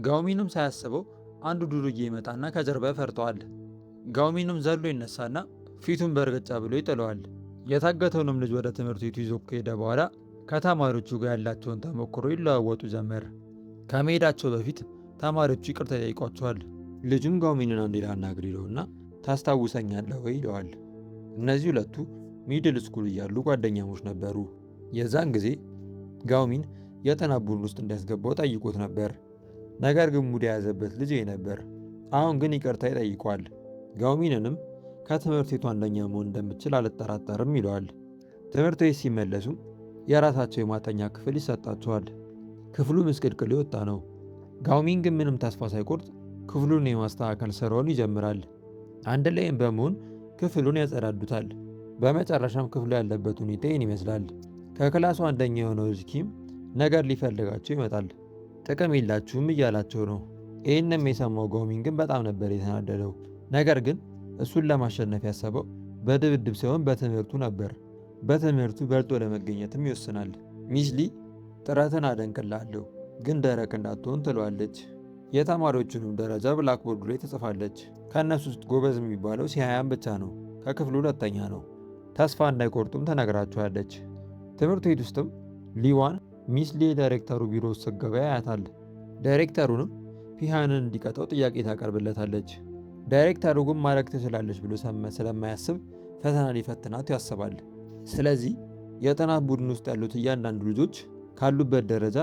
ጋውሚንም ሳያስበው አንዱ ዱርዬ ይመጣና ከጀርባ ያፈርጠዋል። ጋውሚንም ዘሎ ይነሳና ፊቱን በእርግጫ ብሎ ይጥለዋል። የታገተውንም ልጅ ወደ ትምህርት ቤቱ ይዞ ከሄደ በኋላ ከተማሪዎቹ ጋር ያላቸውን ተሞክሮ ይለዋወጡ ጀመር። ከመሄዳቸው በፊት ተማሪዎቹ ይቅርታ ይጠይቋቸዋል። ልጁም ጋውሚንን አንዴ ላናግር ይለውና ታስታውሰኛለህ ወይ ይለዋል። እነዚህ ሁለቱ ሚድል ስኩል እያሉ ጓደኛሞች ነበሩ። የዛን ጊዜ ጋውሚን የጥናት ቡድን ውስጥ እንዲያስገባው ጠይቆት ነበር። ነገር ግን ሙድ የያዘበት ልጅ ነበር። አሁን ግን ይቅርታ ይጠይቋል። ጋውሚንንም ከትምህርት ቤቱ አንደኛ መሆን እንደምችል አልጠራጠርም ይለዋል። ትምህርት ቤት ሲመለሱ የራሳቸው የማጠኛ ክፍል ይሰጣቸዋል። ክፍሉ ምስቅልቅል የወጣ ነው። ጋውሚን ግን ምንም ተስፋ ሳይቆርጥ ክፍሉን የማስተካከል ስራውን ይጀምራል። አንድ ላይም በመሆን ክፍሉን ያጸዳዱታል። በመጨረሻም ክፍሉ ያለበት ሁኔታ ይህን ይመስላል። ከክላሱ አንደኛ የሆነው ልጅ ኪም ነገር ሊፈልጋቸው ይመጣል። ጥቅም የላችሁም እያላቸው ነው። ይህንም የሰማው ጋውሚን ግን በጣም ነበር የተናደደው። ነገር ግን እሱን ለማሸነፍ ያሰበው በድብድብ ሳይሆን በትምህርቱ ነበር። በትምህርቱ በልጦ ለመገኘትም ይወስናል። ሚስሊ ጥረትን አደንቅልሃለሁ ግን ደረቅ እንዳትሆን ትለዋለች። የተማሪዎቹንም ደረጃ ብላክቦርዱ ላይ ትጽፋለች። ከእነሱ ውስጥ ጎበዝ የሚባለው ሲሃያን ብቻ ነው። ከክፍሉ ሁለተኛ ነው። ተስፋ እንዳይቆርጡም ትነግራቸዋለች። ትምህርት ቤት ውስጥም ሊዋን ሚስሊ የዳይሬክተሩ ቢሮ ውስጥ ስትገባ ያያታል። ዳይሬክተሩንም ፒሃንን እንዲቀጣው ጥያቄ ታቀርብለታለች። ዳይሬክተሩ ግን ማድረግ ትችላለች ብሎ ስለማያስብ ፈተና ሊፈትናት ያስባል። ስለዚህ የጥናት ቡድን ውስጥ ያሉት እያንዳንዱ ልጆች ካሉበት ደረጃ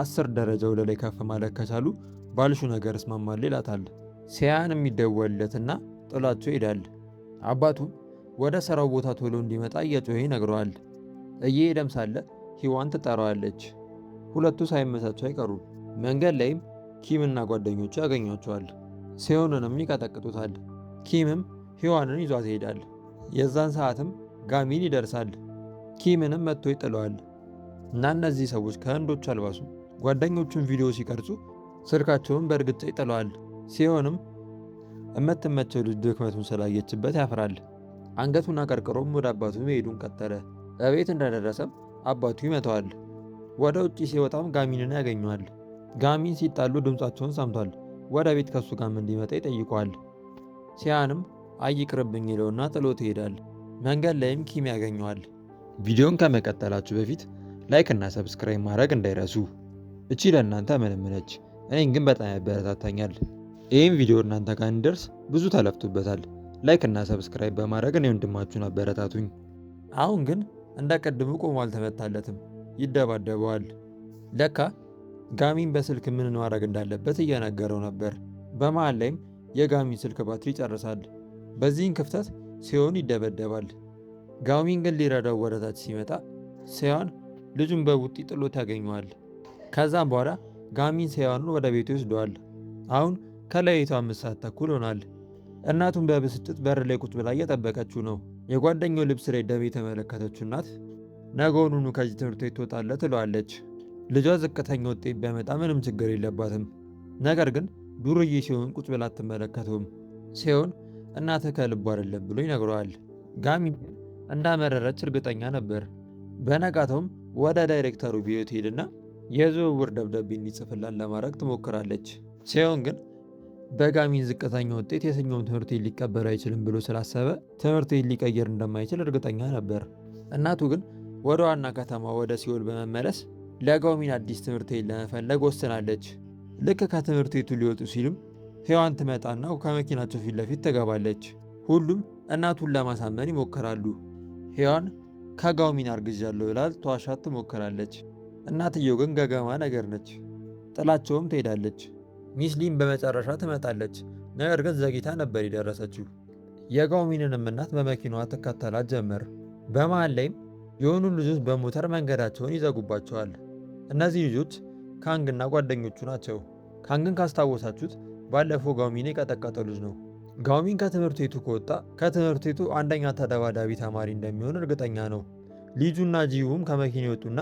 10 ደረጃ ወደ ላይ ከፍ ማለት ከቻሉ ባልሹ ነገር እስማማለሁ ይላታል። ሲያን የሚደወልለትና ጥሏቸው ይሄዳል። አባቱ ወደ ስራው ቦታ ቶሎ እንዲመጣ እየጮኸ ይነግረዋል። እየሄደም ሳለ ሂዋን ትጠራዋለች። ሁለቱ ሳይመሳቸው አይቀሩም። መንገድ ላይም ኪምና ጓደኞቹ ያገኟቸዋል። ሴዮንንም ይቀጠቅጡታል። ኪምም ሂዋንን ይዟት ይሄዳል። የዛን ሰዓትም ጋሚን ይደርሳል። ኪምንም መጥቶ ይጥለዋል እና እነዚህ ሰዎች ከህንዶች አልባሱ ጓደኞቹን ቪዲዮ ሲቀርጹ ስልካቸውን በእርግጫ ይጥለዋል። ሲሆንም የምትመቸው ልጅ ድክመቱን ስላየችበት ያፍራል። አንገቱን አቀርቅሮም ወደ አባቱ መሄዱን ቀጠለ። እቤት እንደደረሰም አባቱ ይመተዋል። ወደ ውጭ ሲወጣም ጋሚንን ያገኘዋል። ጋሚን ሲጣሉ ድምፃቸውን ሰምቷል። ወደ ቤት ከሱ ጋርም እንዲመጣ ይጠይቀዋል። ሲያንም አይቅርብኝ ይለውና ጥሎት ይሄዳል። መንገድ ላይም ኪም ያገኘዋል። ቪዲዮን ከመቀጠላችሁ በፊት ላይክ እና ሰብስክራይብ ማድረግ እንዳይረሱ። እቺ ለእናንተ ምንም ነች፣ እኔን ግን በጣም ያበረታታኛል። ይህም ቪዲዮ እናንተ ጋር እንዲደርስ ብዙ ተለፍቶበታል። ላይክ እና ሰብስክራይብ በማድረግ እኔ ወንድማችሁን አበረታቱኝ። አሁን ግን እንደ ቀድሙ ቆሞ አልተመታለትም፣ ይደባደበዋል። ለካ ጋሚን በስልክ ምን ማድረግ እንዳለበት እየነገረው ነበር። በመሃል ላይም የጋሚን ስልክ ባትሪ ይጨርሳል። በዚህን ክፍተት ሲሆን ይደበደባል። ጋሚን ግን ሊረዳው ወደታች ሲመጣ ሲሆን ልጁን በቡጢ ጥሎት ያገኘዋል። ከዛም በኋላ ጋሚን ሲሆንን ወደ ቤቱ ይወስደዋል። አሁን ከሌሊቱ 5 ሰዓት ተኩል ሆኗል። እናቱን በብስጭት በር ላይ ቁጭ ብላ እየጠበቀችው ነው። የጓደኛው ልብስ ላይ ደም የተመለከተችው እናት ነገውኑኑ ከዚህ ትምህርት ቤት ትወጣለህ ትለዋለች። ልጇ ዝቅተኛ ውጤት ቢያመጣ ምንም ችግር የለባትም። ነገር ግን ዱርዬ ሲሆን ቁጭ ብላ አትመለከተውም። ሲሆን እናትህ ከልቡ አይደለም ብሎ ይነግረዋል። ጋሚን እንዳመረረች እርግጠኛ ነበር። በነጋታውም ወደ ዳይሬክተሩ ቢሮ ትሄድና የዝውውር ደብዳቤ እንዲጽፍላት ለማድረግ ትሞክራለች። ሲሆን ግን በጋሚን ዝቅተኛ ውጤት የትኛውም ትምህርት ቤት ሊቀበል አይችልም ብሎ ስላሰበ ትምህርት ቤት ሊቀየር እንደማይችል እርግጠኛ ነበር። እናቱ ግን ወደ ዋና ከተማ ወደ ሲኦል በመመለስ ለጋሚን አዲስ ትምህርት ቤት ለመፈለግ ወስናለች። ልክ ከትምህርት ቤቱ ሊወጡ ሲሉም ሔዋን ትመጣና ከመኪናቸው ፊት ለፊት ትገባለች። ሁሉም እናቱን ለማሳመን ይሞክራሉ። ሔዋን ከጋሚን አርግዣለሁ ብላ ተዋሻት ትሞክራለች። እናትየው ግን ገገማ ነገር ነች። ጥላቸውም ትሄዳለች። ሚስሊም በመጨረሻ ትመጣለች። ነገር ግን ዘግይታ ነበር የደረሰችው። የጋሚንንም እናት በመኪናዋ ትከተላት ጀመር። በመሃል ላይም የሆኑ ልጆች በሞተር መንገዳቸውን ይዘጉባቸዋል። እነዚህ ልጆች ካንግና ጓደኞቹ ናቸው። ካንግን ካስታወሳችሁት ባለፈው ጋሚን የቀጠቀጠው ልጅ ነው። ጋሚን ከትምህርት ቤቱ ከወጣ ከትምህርት ቤቱ አንደኛ ተደባዳቢ ተማሪ እንደሚሆን እርግጠኛ ነው። ሊጁና ጂዩም ከመኪና ይወጡና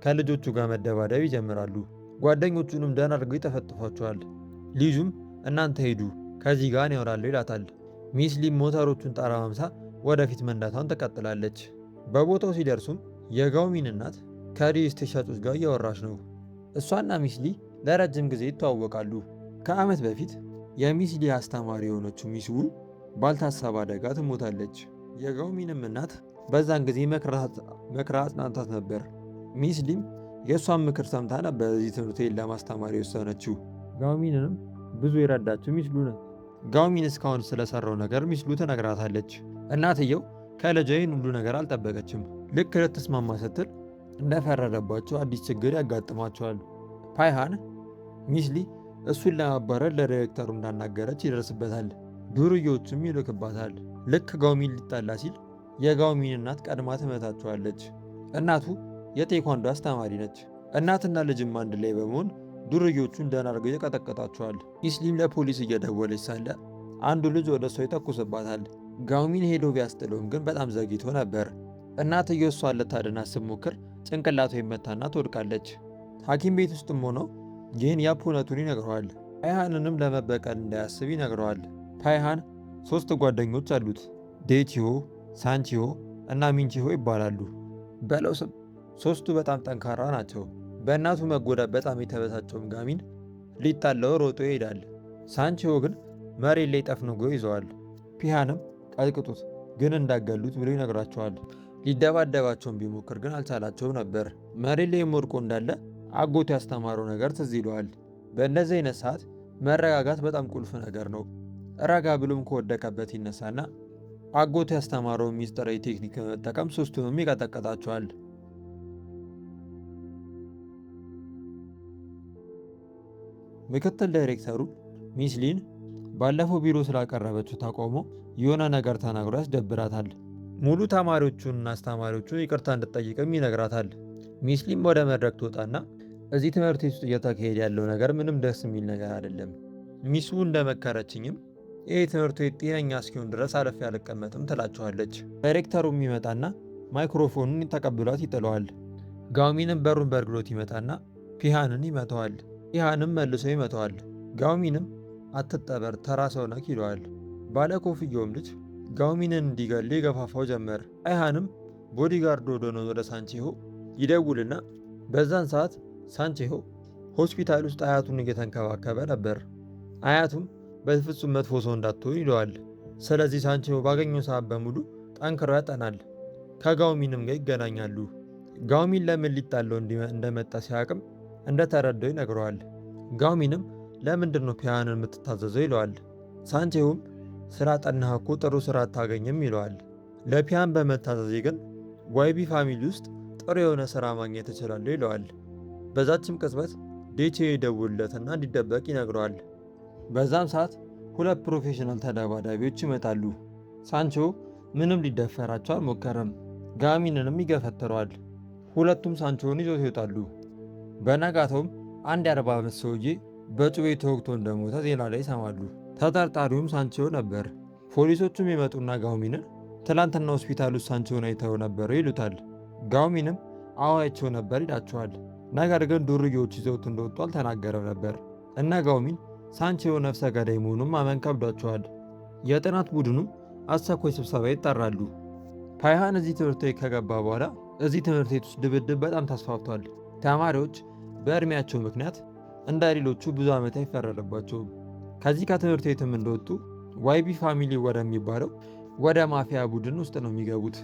ከልጆቹ ጋር መደባደብ ይጀምራሉ። ጓደኞቹንም ደህና አድርገው ይጠፈጥፏቸዋል። ልጁም እናንተ ሄዱ ከዚህ ጋር ያወራለሁ ይላታል። ሚስሊም ሞተሮቹን ጣራ ማምሳ ወደፊት መንዳቷን ትቀጥላለች። በቦታው ሲደርሱም የጋሚን እናት ከሪል ስቴት ሻጮች ጋር እያወራች ነው። እሷና ሚስሊ ለረጅም ጊዜ ይተዋወቃሉ። ከዓመት በፊት የሚስሊ አስተማሪ የሆነችው ሚስ ዉ ባልታሰበ አደጋ ትሞታለች። የጋውሚንም እናት በዛን ጊዜ መክራ አጽናንታት ነበር። ሚስሊም የእሷን ምክር ሰምታ ነበር እዚህ ትምህርት ቤት ለማስተማር የወሰነችው። ጋውሚንንም ብዙ የረዳችው ሚስሉ ናት። ጋውሚን እስካሁን ስለሰራው ነገር ሚስሉ ትነግራታለች። እናትየው ከልጇ ይህን ሁሉ ነገር አልጠበቀችም። ልክ ልትስማማ ስትል እንደፈረደባቸው አዲስ ችግር ያጋጥማቸዋል። ፓይሃን ሚስሊ እሱን ለማባረር ለዳይሬክተሩ እንዳናገረች ይደርስበታል። ዱርዬዎችም ይልክባታል። ልክ ጋውሚን ሊጣላ ሲል የጋውሚን እናት ቀድማ ትመታቸዋለች። እናቱ የቴኳንዶ አስተማሪ ነች። እናትና ልጅም አንድ ላይ በመሆን ዱርዬዎቹን ደህና አድርገው ይቀጠቅጣቸዋል። ሚስሊም ለፖሊስ እየደወለች ሳለ አንዱ ልጅ ወደ እሷ ይተኩስባታል። ጋውሚን ሄዶ ቢያስጥለውም ግን በጣም ዘግይቶ ነበር። እናትየው እሷን ልታድናት ስትሞክር ጭንቅላቷ ይመታና ትወድቃለች። ሐኪም ቤት ውስጥም ሆኖ ጌን ያፕ እውነቱን ይነግረዋል። ፓይሃንንም ለመበቀል እንዳያስብ ይነግረዋል። ፓይሃን 3 ጓደኞች አሉት። ዴቺሆ፣ ሳንቺሆ እና ሚንቺሆ ይባላሉ። በለው ስም 3ቱ በጣም ጠንካራ ናቸው። በእናቱ መጎዳት በጣም የተበሳጨውም ጋሚን ሊጣለው ሮጦ ይሄዳል። ሳንቺሆ ግን መሬት ላይ ጠፍንጎ ይዘዋል። ፒሃንም ቀጥቅጡት ግን እንዳገሉት ብሎ ይነግራቸዋል። ሊደባደባቸውን ቢሞክር ግን አልቻላቸውም ነበር። መሬት ላይ ወድቆ እንዳለ አጎቱ ያስተማረው ነገር ትዝ ይለዋል። በእንደዚህ አይነት ሰዓት መረጋጋት በጣም ቁልፍ ነገር ነው። ረጋ ብሎም ከወደቀበት ይነሳና አጎቱ ያስተማረውን ሚስጥራዊ ቴክኒክ በመጠቀም 3ቱንም ይቀጠቀጣቸዋል። ምክትል ዳይሬክተሩ ሚስሊን ባለፈው ቢሮ ስላቀረበችው ተቃውሞ የሆነ ነገር ተናግሮ ያስደብራታል። ሙሉ ተማሪዎቹንና አስተማሪዎቹን ይቅርታ እንድትጠይቅም ይነግራታል። ሚስሊም ወደ መድረክ ትወጣና እዚህ ትምህርት ቤት ውስጥ እየተካሄደ ያለው ነገር ምንም ደስ የሚል ነገር አይደለም። ሚሱ እንደመከረችኝም ይህ ትምህርት ቤት ጤነኛ እስኪሆን ድረስ አለፌ አልቀመጥም ትላቸዋለች። ዳይሬክተሩ ይመጣና ማይክሮፎኑን ተቀብሏት ይጥለዋል። ጋውሚንም በሩን በርግዶት ይመጣና ፒሃንን ይመተዋል። ፒሃንም መልሶ ይመተዋል። ጋውሚንም አትጠበር ተራ ሰው ነክ ይለዋል። ባለ ኮፍያውም ልጅ ጋውሚንን እንዲገል የገፋፋው ጀመር። ፓይሃንም ቦዲጋርድ ወደ ሳንቺሆ ይደውልና በዛን ሰዓት ሳንቺሆ ሆስፒታል ውስጥ አያቱን እየተንከባከበ ነበር። አያቱም በፍጹም መጥፎ ሰው እንዳትሆን ይለዋል። ስለዚህ ሳንቺሆ ባገኘው ሰዓት በሙሉ ጠንክሮ ያጠናል። ከጋውሚንም ጋር ይገናኛሉ። ጋውሚን ለምን ሊጣለው እንደመጣ ሲያቅም እንደተረዳው ይነግረዋል። ጋውሚንም ለምንድን ነው ፒያንን የምትታዘዘው ይለዋል። ሳንቺሆም ስራ ጠናህ እኮ ጥሩ ስራ አታገኝም ይለዋል። ለፒያን በመታዘዜ ግን ዋይቢ ፋሚሊ ውስጥ ጥሩ የሆነ ስራ ማግኘት እችላለሁ ይለዋል። በዛችም ቅጽበት ዴቼ ይደውልለትና እንዲደበቅ ይነግረዋል። በዛም ሰዓት 2 ፕሮፌሽናል ተደባዳቢዎች ይመጣሉ። ሳንቺሆ ምንም ሊደፈራቸው አልሞከረም። ጋሚንንም ይገፈትረዋል። ሁለቱም ሳንቺሆን ይዞት ይወጣሉ። በነጋታውም አንድ የ40 ዓመት ሰውዬ በጩቤ ተወግቶ እንደሞተ ዜና ላይ ይሰማሉ። ተጠርጣሪውም ሳንቺሆ ነበር። ፖሊሶቹም ይመጡና ጋውሚንን ትላንትና ሆስፒታል ውስጥ ሳንቺሆን አይተው ነበር ይሉታል። ጋውሚንም አዎ አይቼው ነበር ይላቸዋል። ነገር ግን ዱርዬዎች ይዘውት እንደወጡ አልተናገረም ነበር እና ጋውሚን ሳንቺሆ ነፍሰ ገዳይ መሆኑን ማመን ከብዷቸዋል። የጥናት ቡድኑም አስቸኳይ ስብሰባ ይጠራሉ። ፓይሃን እዚህ ትምህርት ቤት ከገባ በኋላ እዚህ ትምህርት ቤት ውስጥ ድብድብ በጣም ተስፋፍቷል። ተማሪዎች በእድሜያቸው ምክንያት እንደ ሌሎቹ ብዙ ዓመት አይፈረድባቸውም። ከዚህ ከትምህርት ቤትም እንደወጡ ዋይቢ ፋሚሊ ወደሚባለው ወደ ማፊያ ቡድን ውስጥ ነው የሚገቡት።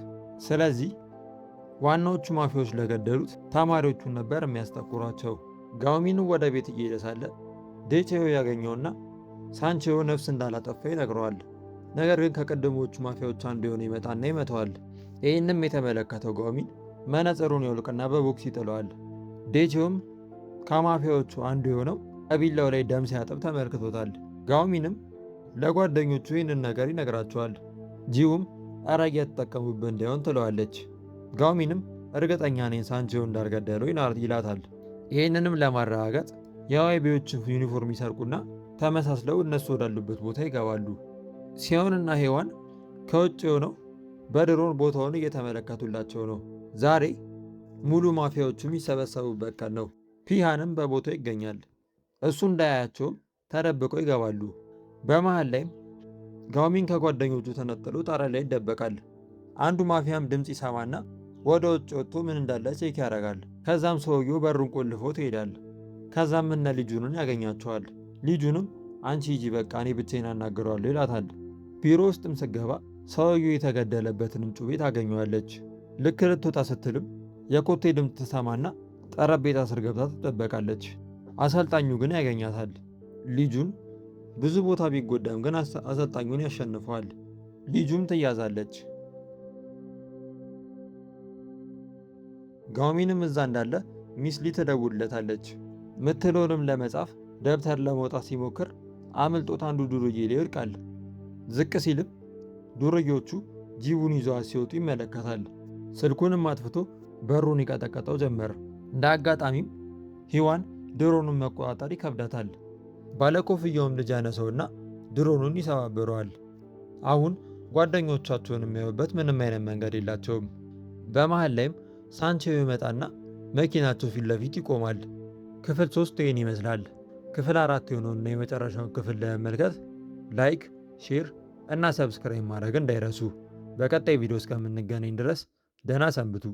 ስለዚህ ዋናዎቹ ማፊያዎች ለገደሉት ተማሪዎቹን ነበር የሚያስጠቁሯቸው። ጋውሚኑ ወደ ቤት እየሄደ ሳለ ዴቼሆ ያገኘውና ሳንቺሆ ነፍስ እንዳላጠፋ ይነግረዋል። ነገር ግን ከቀደሞቹ ማፊያዎች አንዱ የሆነ ይመጣና ይመተዋል። ይህንም የተመለከተው ጋውሚን መነጽሩን ያውልቅና በቦክስ ይጥለዋል። ዴቼሆም ከማፊያዎቹ አንዱ የሆነው ከቢላው ላይ ደም ሲያጠብ ተመልክቶታል። ጋውሚንም ለጓደኞቹ ይህንን ነገር ይነግራቸዋል። ጂውም አረግ የተጠቀሙበት እንዳይሆን ትለዋለች። ጋውሚንም እርግጠኛ ነኝ ሳንቺሆ እንዳልገደለው ይላታል። ይህንንም ለማረጋገጥ የዋይቢዎችን ዩኒፎርም ይሰርቁና ተመሳስለው እነሱ ወዳሉበት ቦታ ይገባሉ። ሲሆንና ሄዋን ከውጭ ሆነው በድሮን ቦታውን እየተመለከቱላቸው ነው። ዛሬ ሙሉ ማፊያዎቹ የሚሰበሰቡበት ቀን ነው። ፒሃንም በቦታው ይገኛል። እሱ እንዳያያቸውም ተደብቀው ይገባሉ። በመሃል ላይም ጋውሚን ከጓደኞቹ ተነጥሎ ጣሪያ ላይ ይደበቃል። አንዱ ማፊያም ድምፅ ይሰማና ወደ ውጭ ወጥቶ ምን እንዳለ ቼክ ያደርጋል። ከዛም ሰውየው በሩን ቆልፎት ይሄዳል። ከዛም እነ ሊጁንን ያገኛቸዋል። ሊጁንም አንቺ ሂጂ በቃ እኔ ብቻዬን አናግረዋለሁ ይላታል። ቢሮ ውስጥም ስገባ ሰውየው የተገደለበትንም ጩቤ ታገኘዋለች። ልክ ልትወጣ ስትልም የኮቴ ድምፅ ትሰማና ጠረጴዛ ስር ገብታ ትጠበቃለች። አሰልጣኙ ግን ያገኛታል። ሊጁን ብዙ ቦታ ቢጎዳም ግን አሰልጣኙን ያሸንፈዋል። ሊጁም ትያዛለች። ጋውሚንም እዛ እንዳለ ሚስሊ ትደውልለታለች። ምትለውንም ለመጻፍ ደብተር ለመውጣት ሲሞክር አምልጦት አንዱ ዱርዬ ላይ ይወድቃል። ዝቅ ሲልም ዱርዬዎቹ ጂቡን ይዘዋት ሲወጡ ይመለከታል። ስልኩንም አጥፍቶ በሩን ይቀጠቀጠው ጀመር። እንደ አጋጣሚም ሂዋን ድሮኑን መቆጣጠር ይከብዳታል። ባለኮፍያውም ልጅ ያነሰውና ድሮኑን ይሰባብረዋል። አሁን ጓደኞቻቸውን የሚያዩበት ምንም አይነት መንገድ የላቸውም። በመሃል ላይም ሳንቼው ይመጣና መኪናቸው ፊት ለፊት ይቆማል። ክፍል 3 ይህን ይመስላል። ክፍል 4 የሆነውና የመጨረሻውን ክፍል ለመመልከት ላይክ፣ ሼር እና ሰብስክራይብ ማድረግ እንዳይረሱ። በቀጣይ ቪዲዮ እስከምንገናኝ ድረስ ደህና ሰንብቱ።